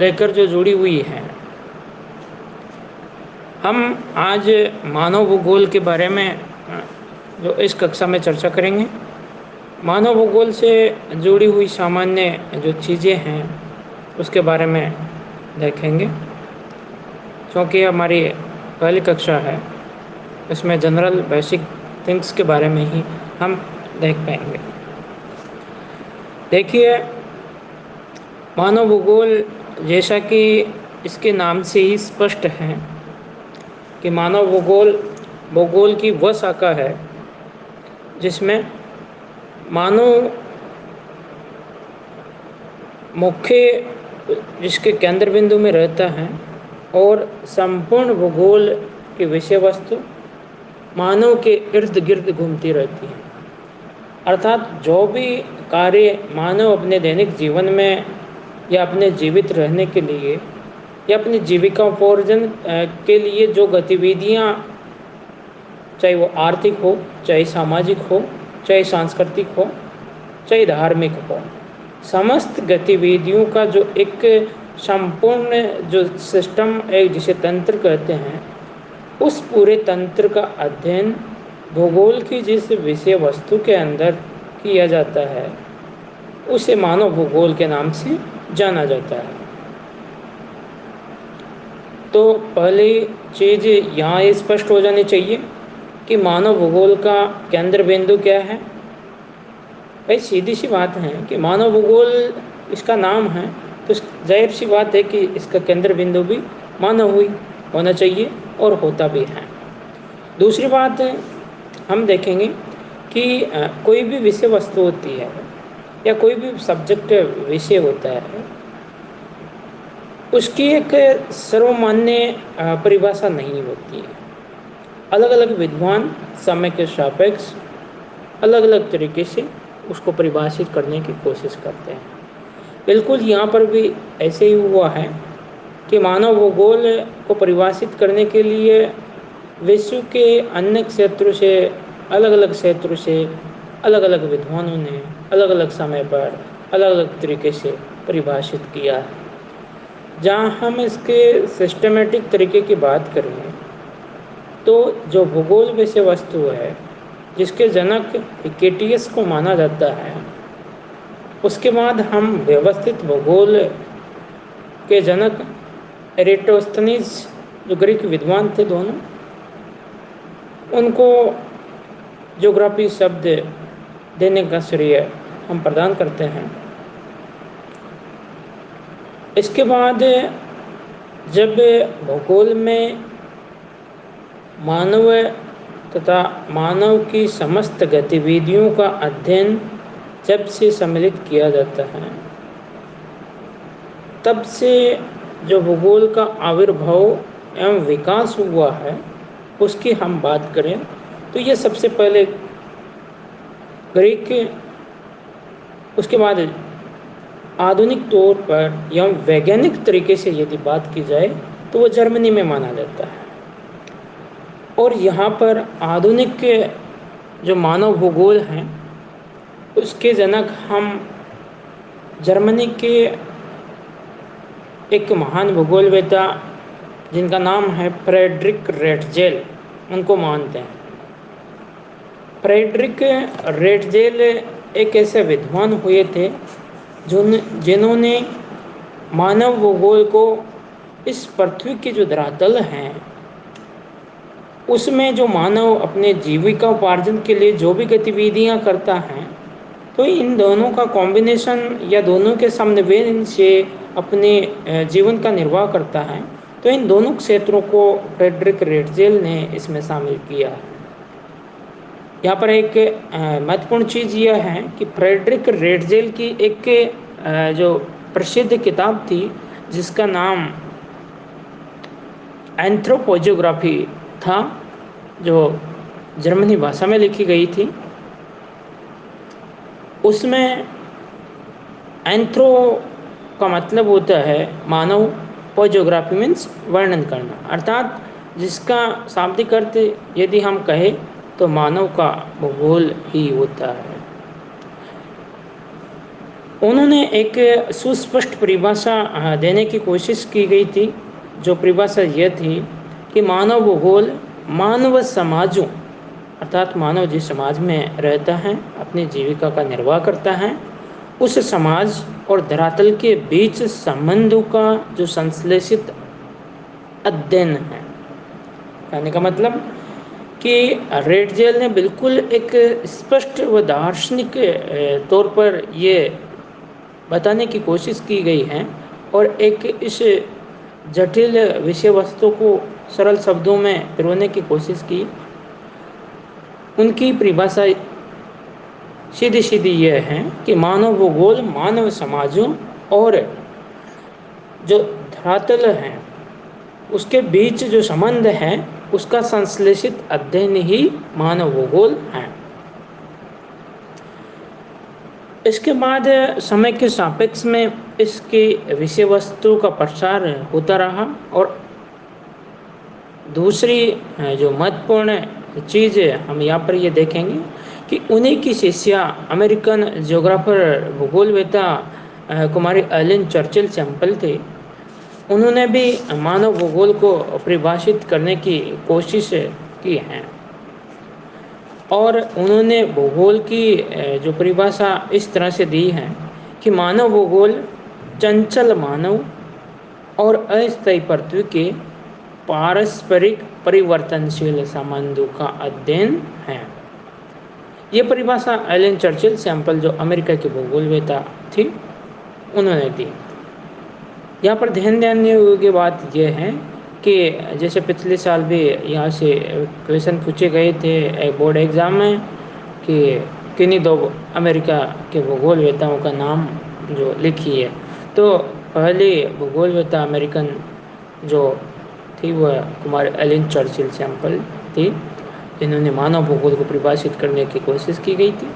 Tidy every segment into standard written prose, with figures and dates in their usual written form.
रहकर जो जुड़ी हुई है। हम आज मानव भूगोल के बारे में जो इस कक्षा में चर्चा करेंगे, मानव भूगोल से जुड़ी हुई सामान्य जो चीज़ें हैं उसके बारे में देखेंगे। क्योंकि हमारी पहली कक्षा है, इसमें जनरल बेसिक थिंग्स के बारे में ही हम देख पाएंगे। देखिए, मानव भूगोल जैसा कि इसके नाम से ही स्पष्ट है कि मानव भूगोल की वह शाखा है जिसमें मानव मुख्य जिसके केंद्र बिंदु में रहता है और संपूर्ण भूगोल की विषय वस्तु मानव के इर्द गिर्द घूमती रहती है। अर्थात जो भी कार्य मानव अपने दैनिक जीवन में या अपने जीवित रहने के लिए या अपनी जीविकोपार्जन के लिए जो गतिविधियाँ, चाहे वो आर्थिक हो, चाहे सामाजिक हो, चाहे सांस्कृतिक हो, चाहे धार्मिक हो, समस्त गतिविधियों का जो एक संपूर्ण जो सिस्टम, एक जिसे तंत्र कहते हैं, उस पूरे तंत्र का अध्ययन भूगोल की जिस विषय वस्तु के अंदर किया जाता है उसे मानव भूगोल के नाम से जाना जाता है। तो पहली चीज़ यहाँ ये स्पष्ट हो जानी चाहिए कि मानव भूगोल का केंद्र बिंदु क्या है। भाई सीधी सी बात है कि मानव भूगोल इसका नाम है, तो जाहिर सी बात है कि इसका केंद्र बिंदु भी मानव हुई होना चाहिए और होता भी है। दूसरी बात हम देखेंगे कि कोई भी विषय वस्तु होती है या कोई भी सब्जेक्ट विषय होता है, उसकी एक सर्वमान्य परिभाषा नहीं होती है। अलग अलग विद्वान समय के सापेक्ष अलग अलग तरीके से उसको परिभाषित करने की कोशिश करते हैं। बिल्कुल यहाँ पर भी ऐसे ही हुआ है कि मानव भूगोल को परिभाषित करने के लिए विश्व के अन्य क्षेत्रों से, अलग अलग क्षेत्रों से अलग अलग विद्वानों ने अलग अलग समय पर अलग अलग तरीके से परिभाषित किया है। जहाँ हम इसके सिस्टमेटिक तरीके की बात करें तो जो भूगोल विषय वस्तु है जिसके जनक हिकेटियस को माना जाता है, उसके बाद हम व्यवस्थित भूगोल के जनक एरिस्टोस्थनीज जो ग्रीक विद्वान थे दोनों, उनको ज्योग्राफी शब्द देने का श्रेय हम प्रदान करते हैं। इसके बाद जब भूगोल में मानव तथा मानव की समस्त गतिविधियों का अध्ययन जब से सम्मिलित किया जाता है, तब से जो भूगोल का आविर्भाव एवं विकास हुआ है उसकी हम बात करें तो ये सबसे पहले ग्रीक, उसके बाद आधुनिक तौर पर या वैज्ञानिक तरीके से यदि बात की जाए तो वो जर्मनी में माना जाता है। और यहाँ पर आधुनिक जो मानव भूगोल हैं उसके जनक हम जर्मनी के एक महान भूगोलवेत्ता जिनका नाम है फ्रेडरिक रेटजेल, उनको मानते हैं। फ्रेडरिक रेटजेल एक ऐसे विद्वान हुए थे जिन्होंने मानव भूगोल को इस पृथ्वी की जो धरातल हैं उसमें जो मानव अपने जीविका उपार्जन के लिए जो भी गतिविधियां करता है, तो इन दोनों का कॉम्बिनेशन या दोनों के समन्वय से अपने जीवन का निर्वाह करता है, तो इन दोनों क्षेत्रों को फ्रेडरिक रेटजेल ने इसमें शामिल किया। यहाँ पर एक महत्वपूर्ण चीज़ यह है कि फ्रेडरिक रेटजेल की एक जो प्रसिद्ध किताब थी जिसका नाम एंथ्रोपोजियोग्राफी था, जो जर्मनी भाषा में लिखी गई थी, उसमें एंथ्रो का मतलब होता है मानव, पोजियोग्राफी मीन्स वर्णन करना, अर्थात जिसका शाब्दिक अर्थ यदि हम कहें तो मानव का भूगोल ही होता है। उन्होंने एक सुस्पष्ट परिभाषा देने की कोशिश की गई थी, जो परिभाषा यह थी कि मानव भूगोल मानव समाजों, अर्थात मानव जिस समाज में रहता है, अपनी जीविका का निर्वाह करता है, उस समाज और धरातल के बीच संबंधों का जो संश्लेषित अध्ययन है। कहने का मतलब कि रेड जेल ने बिल्कुल एक स्पष्ट व दार्शनिक तौर पर ये बताने की कोशिश की गई है और एक इस जटिल विषय वस्तु को सरल शब्दों में पिरोने की कोशिश की। उनकी परिभाषा सीधी सीधी यह है कि मानव भूगोल मानव समाजों और जो धरातल है उसके बीच जो संबंध है उसका संश्लेषित अध्ययन ही मानव भूगोल है। इसके बाद समय के सापेक्ष में इसकी विषय वस्तु का प्रसार होता रहा और दूसरी जो महत्वपूर्ण चीज़ हम यहाँ पर ये देखेंगे कि उन्हीं की शिष्या अमेरिकन जियोग्राफर भूगोलवेत्ता कुमारी एलिन चर्चिल सैंपल थे। उन्होंने भी मानव भूगोल को परिभाषित करने की कोशिश की है और उन्होंने भूगोल की जो परिभाषा इस तरह से दी है कि मानव भूगोल चंचल मानव और अस्थायी पृथ्वी के पारस्परिक परिवर्तनशील संबंधों का अध्ययन है। ये परिभाषा एलन चर्चिल सैंपल जो अमेरिका के भूगोलवेत्ता थी उन्होंने दी। यहाँ पर ध्यान देने योग्य बात यह है कि जैसे पिछले साल भी यहाँ से क्वेश्चन पूछे गए थे बोर्ड एग्ज़ाम में कि किन्हीं दो अमेरिका के भूगोलवेत्ताओं का नाम जो लिखी है, तो पहली भूगोलवेत्ता अमेरिकन जो थी वह कुमारी एलिन चर्चिल सैंपल थी, जिन्होंने मानव भूगोल को परिभाषित करने की कोशिश की गई थी।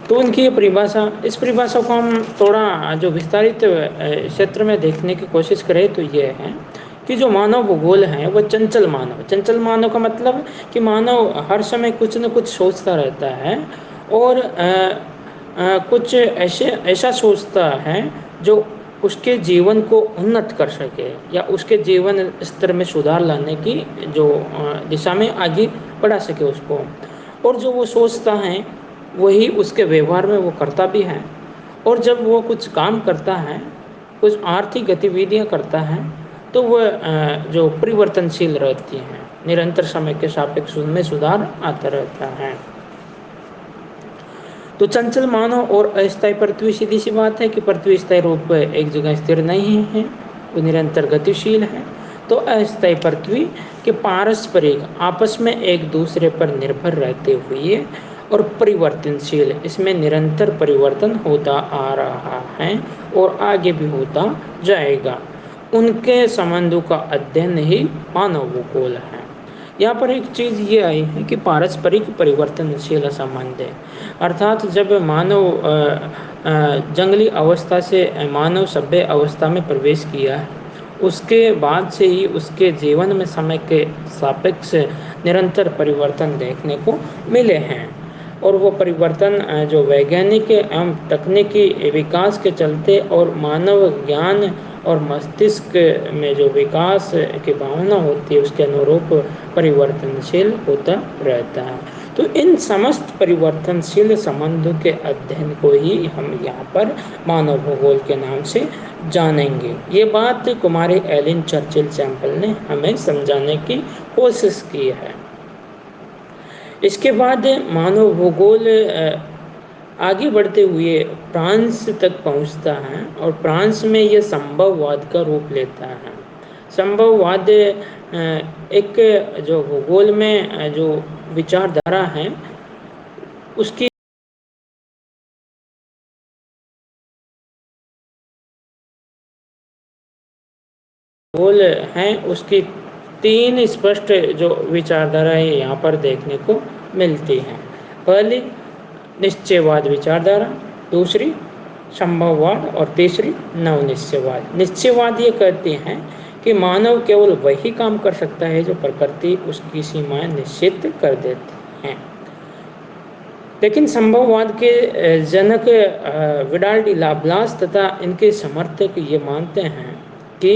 तो उनकी ये परिभाषा, इस परिभाषा को हम थोड़ा जो विस्तारित क्षेत्र में देखने की कोशिश करें तो ये है कि जो मानव भूगोल है वह चंचल मानव का मतलब कि मानव हर समय कुछ न कुछ सोचता रहता है और कुछ ऐसा सोचता है जो उसके जीवन को उन्नत कर सके या उसके जीवन स्तर में सुधार लाने की जो दिशा में आगे बढ़ा सके उसको, और जो वो सोचता है वही उसके व्यवहार में वो करता भी है। और जब वो कुछ काम करता है, कुछ आर्थिक गतिविधियां करता है, तो वह जो परिवर्तनशील रहती हैं, निरंतर समय के सापेक्ष उनमें सुधार आता रहता है। तो चंचल मानव और अस्थायी पृथ्वी, सीधी सी बात है कि पृथ्वी स्थायी रूप में एक जगह स्थिर नहीं है, वो निरंतर गतिशील है। तो अस्थायी पृथ्वी के पारस्परिक आपस में एक दूसरे पर निर्भर रहते हुए और परिवर्तनशील, इसमें निरंतर परिवर्तन होता आ रहा है और आगे भी होता जाएगा, उनके संबंधों का अध्ययन ही मानव भूगोल है। यहाँ पर एक चीज़ ये आई है कि पारस्परिक परिवर्तनशील संबंध है, अर्थात जब मानव जंगली अवस्था से मानव सभ्य अवस्था में प्रवेश किया है, उसके बाद से ही उसके जीवन में समय के सापेक्ष निरंतर परिवर्तन देखने को मिले हैं। और वो परिवर्तन जो वैज्ञानिक एवं तकनीकी विकास के चलते और मानव ज्ञान और मस्तिष्क में जो विकास की भावना होती है उसके अनुरूप परिवर्तनशील होता रहता है। तो इन समस्त परिवर्तनशील संबंधों के अध्ययन को ही हम यहाँ पर मानव भूगोल के नाम से जानेंगे। ये बात कुमारी एलिन चर्चिल सैंपल ने हमें समझाने की कोशिश की है। इसके बाद मानव भूगोल आगे बढ़ते हुए फ्रांस तक पहुंचता है और फ्रांस में यह संभववाद का रूप लेता है। संभववाद एक जो भूगोल में जो विचारधारा है उसकी भूगोल है उसकी तीन स्पष्ट जो विचारधाराएं यहाँ पर देखने को मिलती हैं। पहली निश्चयवाद विचारधारा, दूसरी संभववाद और तीसरी नवनिश्चयवाद। निश्चयवाद ये कहते हैं कि मानव केवल वही काम कर सकता है जो प्रकृति उसकी सीमाएं निश्चित कर देती हैं। लेकिन संभववाद के जनक विडाल डी लाप्लास तथा इनके समर्थक ये मानते हैं कि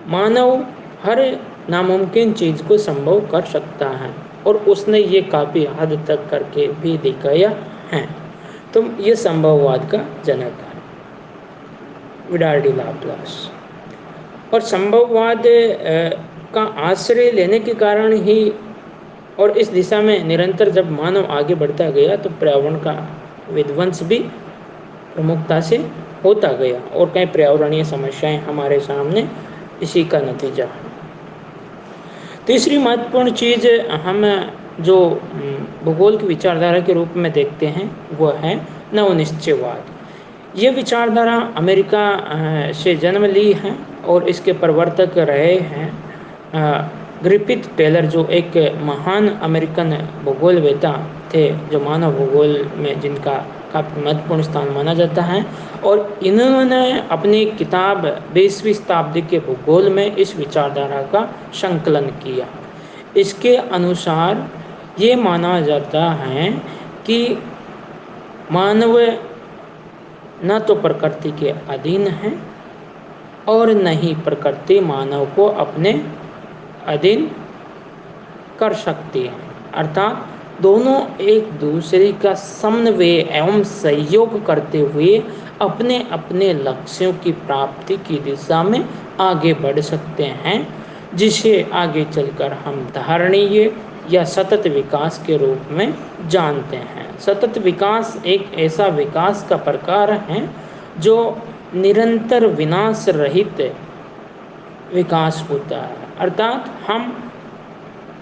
मानव हर नामुमकिन चीज़ को संभव कर सकता है, और उसने ये काफ़ी हद तक करके भी दिखाया है। तो ये संभववाद का जनक है विडाल डी लाप्लास। और संभववाद का आश्रय लेने के कारण ही और इस दिशा में निरंतर जब मानव आगे बढ़ता गया तो पर्यावरण का विध्वंस भी प्रमुखता से होता गया, और कई पर्यावरणीय समस्याएं हमारे सामने इसी का नतीजा है। तीसरी महत्वपूर्ण चीज़ हम जो भूगोल की विचारधारा के रूप में देखते हैं वो है नवनिश्चयवाद। ये विचारधारा अमेरिका से जन्म ली है और इसके प्रवर्तक रहे हैं ग्रिफिथ टेलर, जो एक महान अमेरिकन भूगोलवेत्ता थे, जो मानव भूगोल में जिनका काफ़ी महत्वपूर्ण स्थान माना जाता है। और इन्होंने अपनी किताब 20वीं शताब्दी के भूगोल में इस विचारधारा का संकलन किया। इसके अनुसार ये माना जाता है कि मानव न तो प्रकृति के अधीन है और न ही प्रकृति मानव को अपने अधीन कर सकती है, अर्थात दोनों एक दूसरे का समन्वय एवं सहयोग करते हुए अपने अपने लक्ष्यों की प्राप्ति की दिशा में आगे बढ़ सकते हैं, जिसे आगे चलकर हम धारणीय या सतत विकास के रूप में जानते हैं। सतत विकास एक ऐसा विकास का प्रकार है जो निरंतर विनाश रहित विकास होता है, अर्थात हम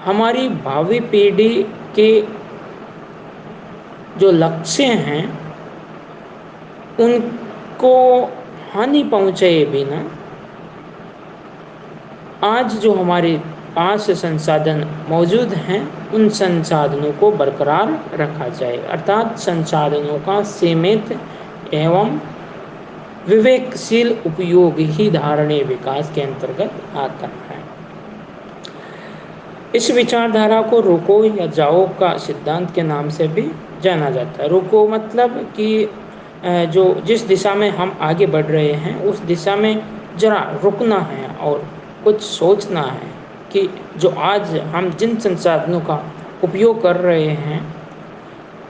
हमारी भावी पीढ़ी के जो लक्ष्य हैं उनको हानि पहुँचाए बिना आज जो हमारे पास संसाधन मौजूद हैं उन संसाधनों को बरकरार रखा जाए, अर्थात संसाधनों का सीमित एवं विवेकशील उपयोग ही धारणीय विकास के अंतर्गत आता है। इस विचारधारा को रुको या जाओ का सिद्धांत के नाम से भी जाना जाता है। रुको मतलब कि जो जिस दिशा में हम आगे बढ़ रहे हैं उस दिशा में जरा रुकना है और कुछ सोचना है कि जो आज हम जिन संसाधनों का उपयोग कर रहे हैं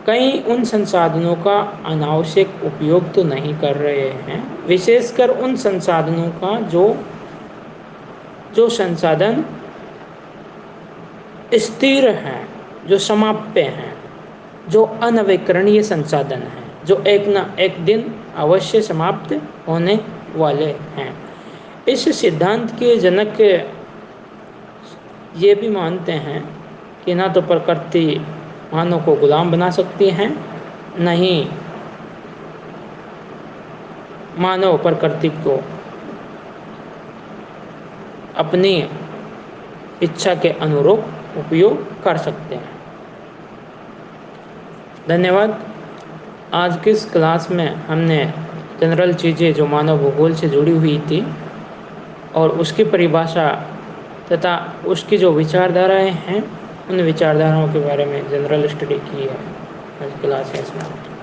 कहीं उन संसाधनों का अनावश्यक उपयोग तो नहीं कर रहे हैं, विशेषकर उन संसाधनों का जो संसाधन स्थिर हैं, जो समाप्य हैं, जो अनवीकरणीय संसाधन हैं, जो एक न एक दिन अवश्य समाप्त होने वाले हैं। इस सिद्धांत के जनक ये भी मानते हैं कि ना तो प्रकृति मानव को गुलाम बना सकती हैं, न ही मानव प्रकृति को अपनी इच्छा के अनुरूप उपयोग कर सकते हैं। धन्यवाद। आज की इस क्लास में हमने जनरल चीज़ें जो मानव भूगोल से जुड़ी हुई थी और उसकी परिभाषा तथा उसकी जो विचारधाराएं हैं उन विचारधाराओं के बारे में जनरल स्टडी की है। आज क्लास है इसमें।